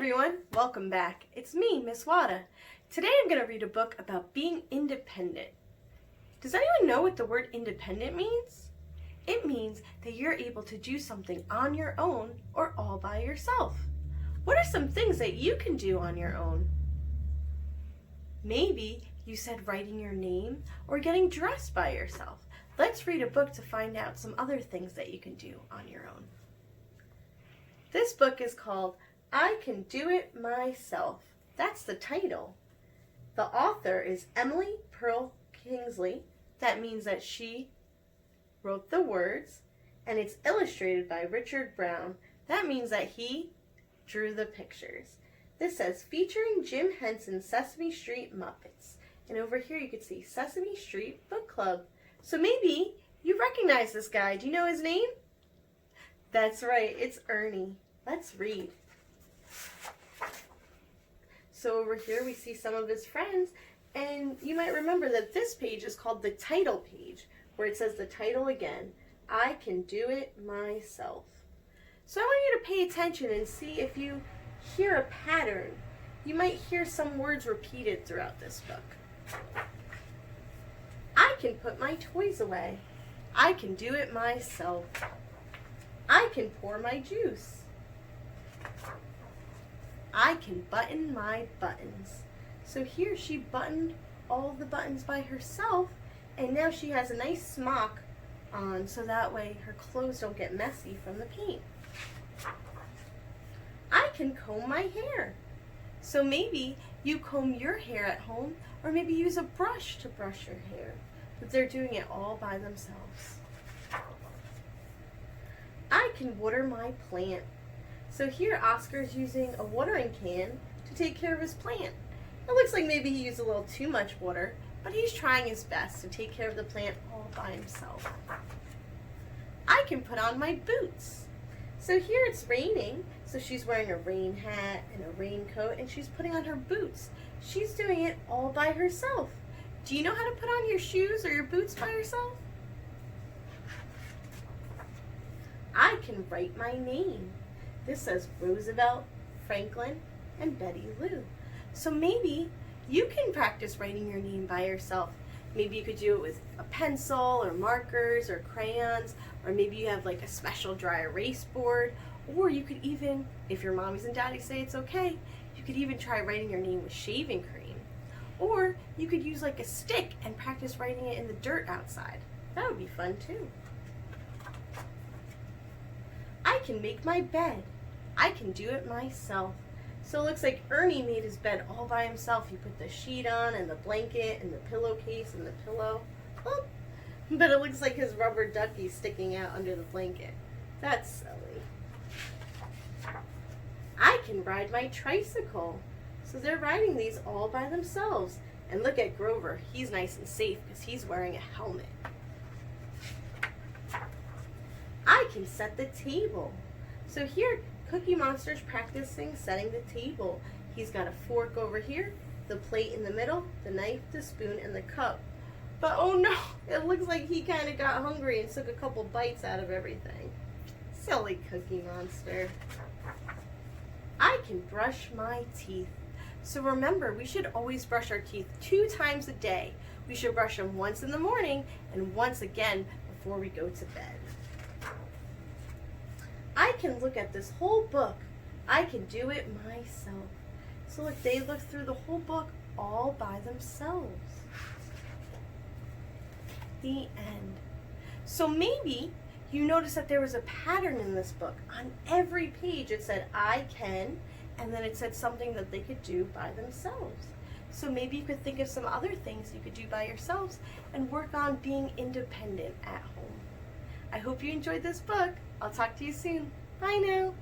everyone, welcome back. It's me, Miss Wada. Today I'm going to read a book about being independent. Does anyone know what the word independent means? It means that you're able to do something on your own or all by yourself. What are some things that you can do on your own? Maybe you said writing your name or getting dressed by yourself. Let's read a book to find out some other things that you can do on your own. This book is called I Can Do It Myself. That's the title. The author is Perl Kingsley. That means that she wrote the words, and it's illustrated by Richard Brown. That means that he drew the pictures. This says, featuring Jim Henson's Sesame Street Muppets. And over here you can see Sesame Street Book Club. So maybe you recognize this guy. Do you know his name? That's right, it's Ernie. Let's read. So over here we see some of his friends, and you might remember that this page is called the title page, where it says the title again, I Can Do It Myself. So I want you to pay attention and see if you hear a pattern. You might hear some words repeated throughout this book. I can put my toys away. I can do it myself. I can pour my juice. I can button my buttons. So here she buttoned all the buttons by herself, and now she has a nice smock on so that way her clothes don't get messy from the paint. I can comb my hair. So maybe you comb your hair at home, or maybe use a brush to brush your hair, but they're doing it all by themselves. I can water my plant. So here Oscar's using a watering can to take care of his plant. It looks like maybe he used a little too much water, but he's trying his best to take care of the plant all by himself. I can put on my boots. So here it's raining, so she's wearing a rain hat and a raincoat, and she's putting on her boots. She's doing it all by herself. Do you know how to put on your shoes or your boots by yourself? I can write my name. This says Roosevelt, Franklin, and Betty Lou. So maybe you can practice writing your name by yourself. Maybe you could do it with a pencil or markers or crayons, or maybe you have like a special dry erase board, or you could even, if your mommies and daddies say it's okay, you could even try writing your name with shaving cream. Or you could use like a stick and practice writing it in the dirt outside. That would be fun too. I can make my bed. I can do it myself. So it looks like Ernie made his bed all by himself. He put the sheet on and the blanket and the pillowcase and the pillow. Oh, but it looks like his rubber ducky's sticking out under the blanket. That's silly. I can ride my tricycle. So they're riding these all by themselves. And look at Grover. He's nice and safe because he's wearing a helmet. I can set the table. So here, Cookie Monster's practicing setting the table. He's got a fork over here, the plate in the middle, the knife, the spoon, and the cup. But oh no, it looks like he kind of got hungry and took a couple bites out of everything. Silly Cookie Monster. I can brush my teeth. So remember, we should always brush our teeth 2 times a day. We should brush them once in the morning and once again before we go to bed. I can look at this whole book. I can do it myself. So look, they look through the whole book all by themselves. The end. So maybe you noticed that there was a pattern in this book. On every page it said, I can, and then it said something that they could do by themselves. So maybe you could think of some other things you could do by yourselves and work on being independent at home. I hope you enjoyed this book. I'll talk to you soon. Bye now.